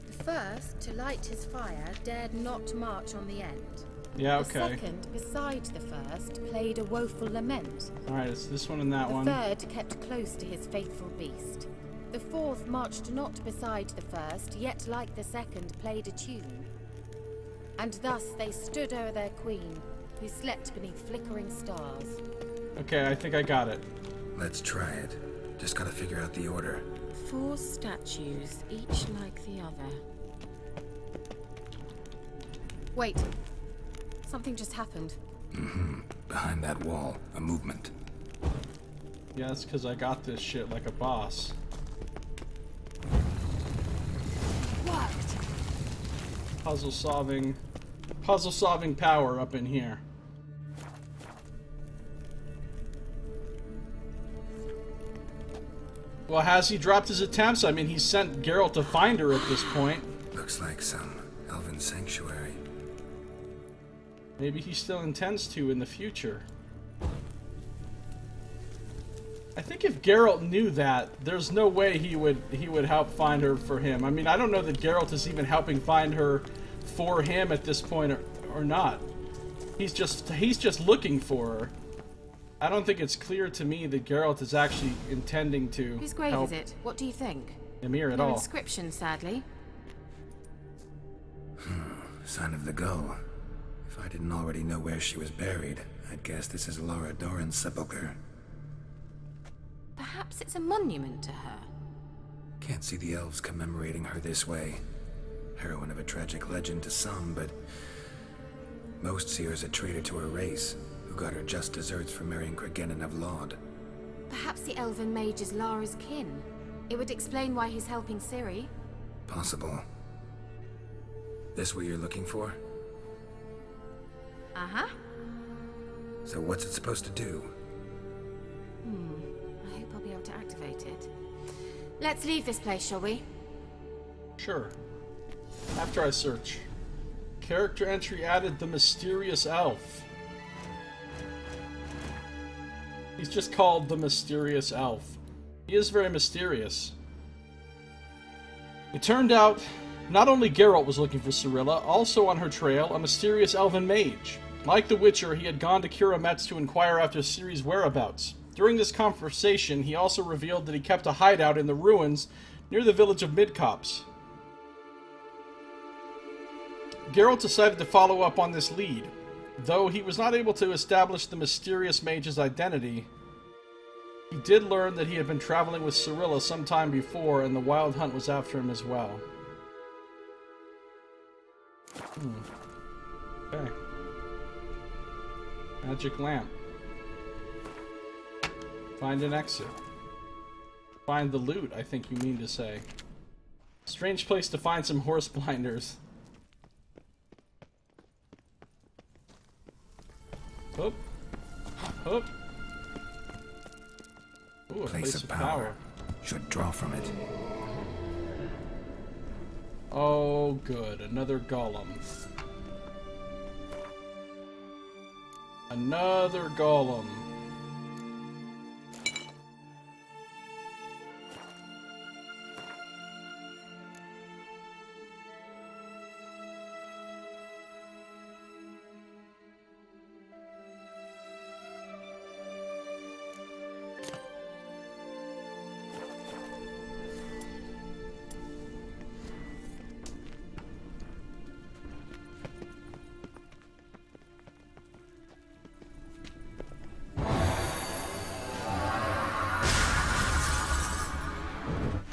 The first, to light his fire, dared not march on the end. Yeah, okay. The second, beside the first, played a woeful lament. Alright, it's this one and that one. The third kept close to his faithful beast. The fourth marched not beside the first, yet like the second played a tune. And thus they stood o'er their queen, who slept beneath flickering stars. Okay, I think I got it. Let's try it. Just gotta figure out the order. 4 statues, each like the other. Wait. Something just happened. Behind that wall, a movement. Yeah, that's because I got this shit like a boss. Worked! Puzzle solving power up in here. Well, has he dropped his attempts? I mean, he sent Geralt to find her at this point. Looks like some elven sanctuary. Maybe he still intends to in the future. I think if Geralt knew that, there's no way he would help find her for him. I mean, I don't know that Geralt is even helping find her for him at this point or not. He's just looking for her. I don't think it's clear to me that Geralt is actually intending to Whose grave help is it? What do you think? Emir at No all. inscription, sadly. Sign of the gull. If I didn't already know where she was buried, I'd guess this is Laura Doran's sepulcher. Perhaps it's a monument to her. Can't see the elves commemorating her this way. Heroine of a tragic legend to some, but most see her as a traitor to her race, who got her just deserts for marrying Cregennan of Laud. Perhaps the elven mage is Lara's kin. It would explain why he's helping Ciri. Possible. This what you're looking for? Uh-huh. So what's it supposed to do? I hope I'll be able to activate it. Let's leave this place, shall we? Sure. After I search. Character entry added: the mysterious elf. He's just called the mysterious elf. He is very mysterious. It turned out, not only Geralt was looking for Cirilla, also on her trail, a mysterious elven mage. Like the Witcher, he had gone to Kira Metz to inquire after Ciri's whereabouts. During this conversation, he also revealed that he kept a hideout in the ruins near the village of Midcopse. Geralt decided to follow up on this lead. Though he was not able to establish the mysterious mage's identity, he did learn that he had been traveling with Cirilla some time before, and the Wild Hunt was after him as well. Okay. Magic lamp. Find an exit. Find the loot, I think you mean to say. Strange place to find some horse blinders. Hoop. Hoop. Ooh, a Place of power. Should draw from it. Oh, good. Another golem. Another golem.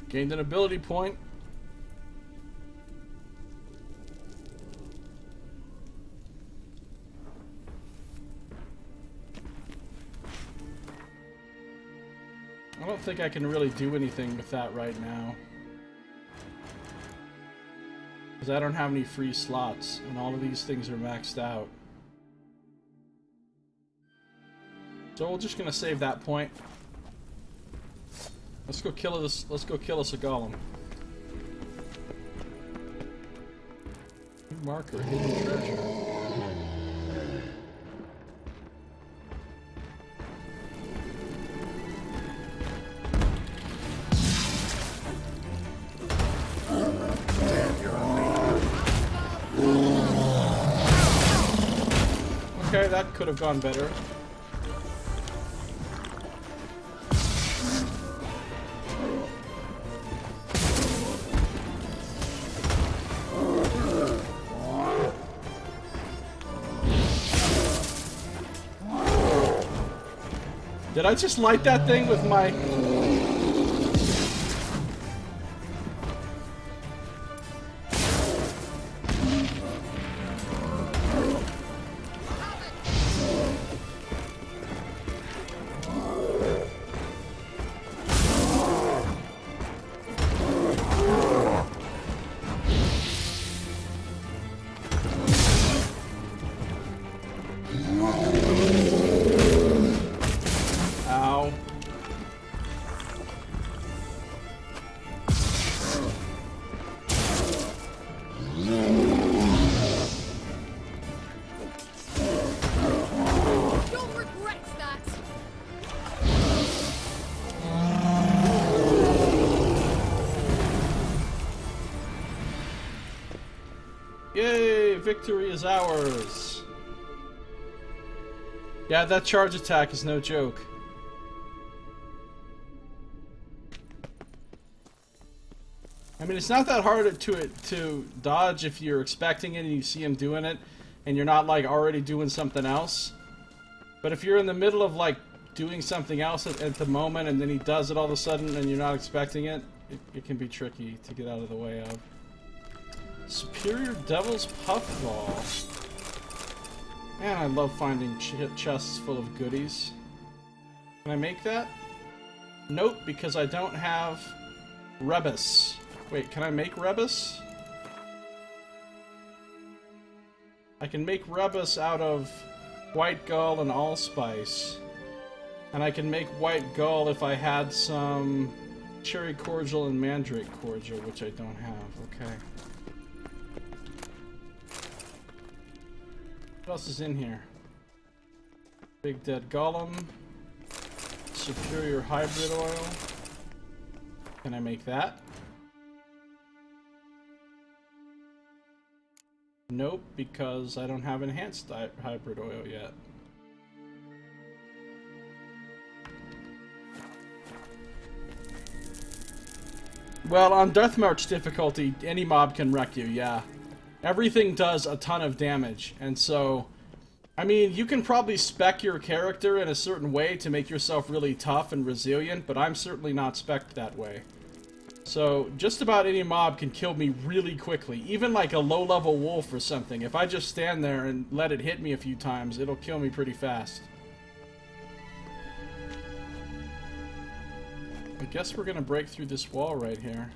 Gained an ability point. I don't think I can really do anything with that right now. Because I don't have any free slots, and all of these things are maxed out. So we're just gonna save that point. Let's go kill this. Let's go kill us a golem. marker, hidden treasure. Okay, that could have gone better. Did I just light that thing with my... Ow. You'll regret that. Yay! Victory is ours! Yeah, that charge attack is no joke. I mean, it's not that hard to dodge if you're expecting it and you see him doing it, and you're not, like, already doing something else. But if you're in the middle of, like, doing something else at the moment, and then he does it all of a sudden, and you're not expecting it, it can be tricky to get out of the way of. Superior Devil's Puffball. Man, I love finding chests full of goodies. Can I make that? Nope, because I don't have Rebus. Wait, can I make Rebus? I can make Rebus out of White Gull and Allspice. And I can make White Gull if I had some Cherry Cordial and Mandrake Cordial, which I don't have. Okay. What else is in here? Big Dead Golem. Superior Hybrid Oil. Can I make that? Nope, because I don't have Enhanced Hybrid Oil yet. Well, on Death March difficulty, any mob can wreck you, yeah. Everything does a ton of damage, and so, I mean, you can probably spec your character in a certain way to make yourself really tough and resilient, but I'm certainly not spec'd that way. So, just about any mob can kill me really quickly, even like a low-level wolf or something. If I just stand there and let it hit me a few times, it'll kill me pretty fast. I guess we're gonna break through this wall right here.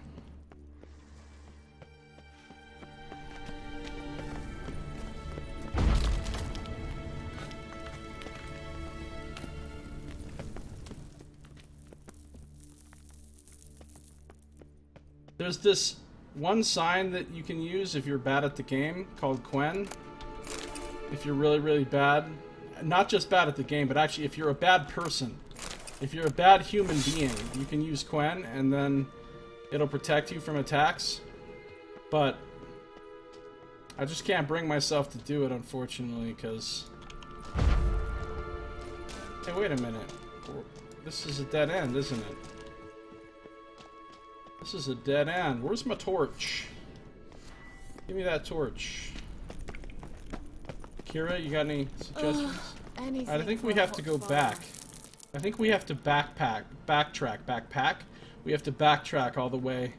There's this one sign that you can use if you're bad at the game called Quen. If you're really, really bad. Not just bad at the game, but actually if you're a bad person. If you're a bad human being, you can use Quen and then it'll protect you from attacks. But I just can't bring myself to do it, unfortunately, because... Hey, wait a minute. This is a dead end, isn't it? This is a dead end. Where's my torch? Give me that torch. Kira, you got any suggestions? I think we have to go back. I think we have to backtrack. We have to backtrack all the way.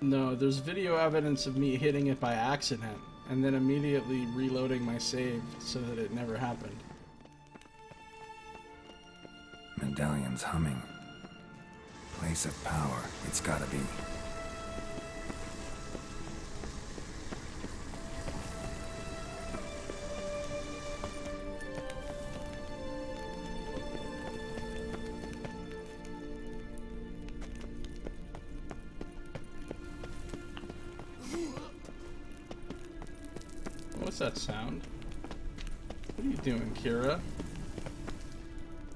No, there's video evidence of me hitting it by accident, and then immediately reloading my save so that it never happened. Medallion's humming. Place of power, it's gotta be. that sound? What are you doing, Kira?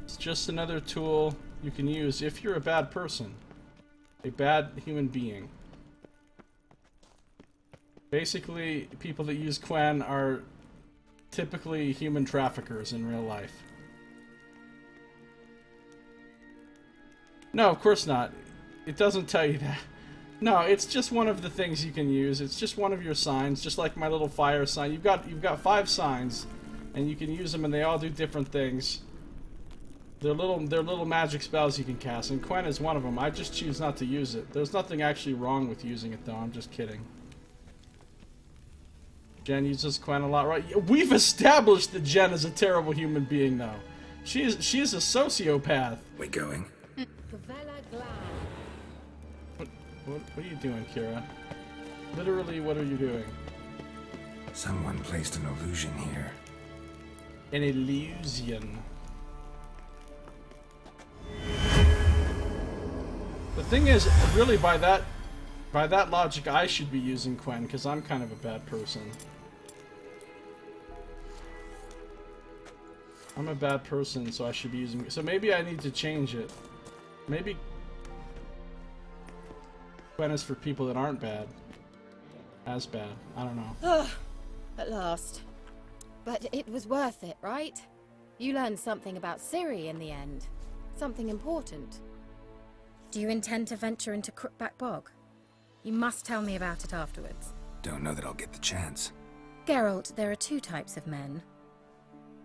It's just another tool you can use if you're a bad person. A bad human being. Basically, people that use Quen are typically human traffickers in real life. No, of course not. It doesn't tell you that. No, it's just one of the things you can use. It's just one of your signs, just like my little fire sign. You've got 5 signs, and you can use them, and they all do different things. They're little magic spells you can cast, and Quen is one of them. I just choose not to use it. There's nothing actually wrong with using it, though. I'm just kidding. Jen uses Quen a lot, right? We've established that Jen is a terrible human being, though. She is a sociopath. We going? What are you doing, Kira? Literally, what are you doing? Someone placed an illusion here. An illusion. The thing is, really, by that logic, I should be using Quen, because I'm kind of a bad person. I'm a bad person, so I should be using... So maybe I need to change it. Maybe Quen is for people that aren't bad. As bad. I don't know. Ugh, at last. But it was worth it, right? You learned something about Ciri in the end. Something important. Do you intend to venture into Crookback Bog? You must tell me about it afterwards. Don't know that I'll get the chance. Geralt, there are 2 types of men.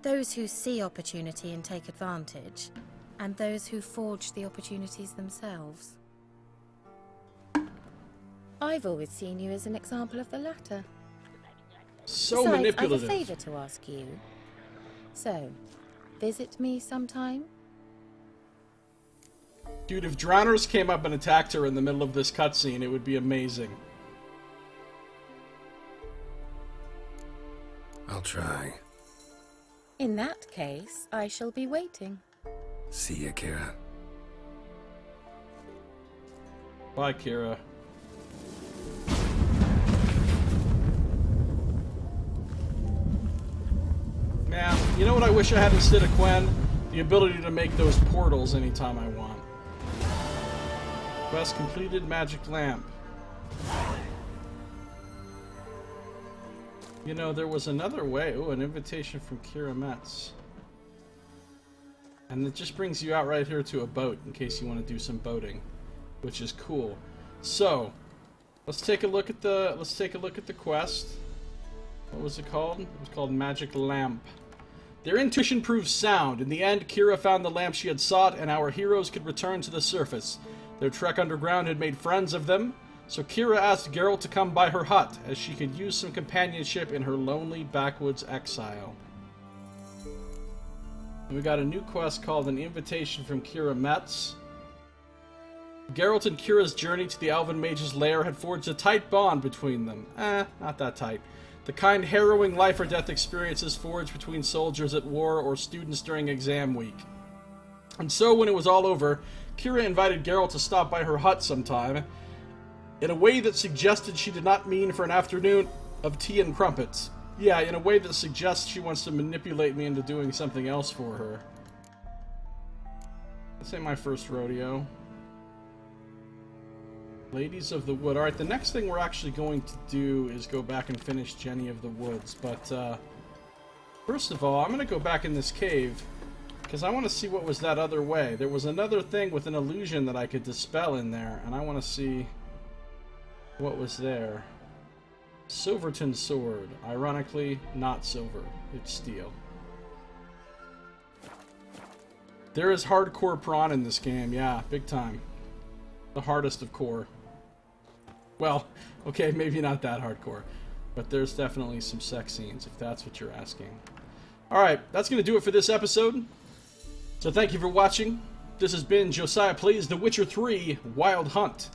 Those who see opportunity and take advantage, and those who forge the opportunities themselves. I've always seen you as an example of the latter. So Besides, manipulative. I have a favor to ask you. So, visit me sometime? Dude, if drowners came up and attacked her in the middle of this cutscene, it would be amazing. I'll try. In that case, I shall be waiting. See ya, Kira. Bye, Kira. Man, you know what I wish I had instead of Quen? The ability to make those portals anytime I want. Quest completed, magic lamp. You know, there was another way. Ooh, an invitation from Kira Metz. And it just brings you out right here to a boat in case you want to do some boating, which is cool. So, let's take a look at the quest. What was it called? It was called Magic Lamp. Their intuition proved sound. In the end, Kira found the lamp she had sought, and our heroes could return to the surface. Their trek underground had made friends of them, so Kira asked Geralt to come by her hut, as she could use some companionship in her lonely backwoods exile. And we got a new quest called An Invitation from Kira Metz. Geralt and Kira's journey to the Elven Mage's lair had forged a tight bond between them. Not that tight. The kind harrowing life or death experiences forged between soldiers at war or students during exam week. And so, when it was all over, Kira invited Geralt to stop by her hut sometime, in a way that suggested she did not mean for an afternoon of tea and crumpets. Yeah, in a way that suggests she wants to manipulate me into doing something else for her. This ain't my first rodeo. Ladies of the Wood. Alright, the next thing we're actually going to do is go back and finish Jenny of the Woods. But, first of all, I'm going to go back in this cave, because I want to see what was that other way. There was another thing with an illusion that I could dispel in there, and I want to see what was there. Silverton Sword. Ironically, not silver. It's steel. There is hardcore prawn in this game, yeah, big time. The hardest of core. Well, okay, maybe not that hardcore, but there's definitely some sex scenes, if that's what you're asking. Alright, that's going to do it for this episode. So thank you for watching. This has been Josiah Plays The Witcher 3 Wild Hunt.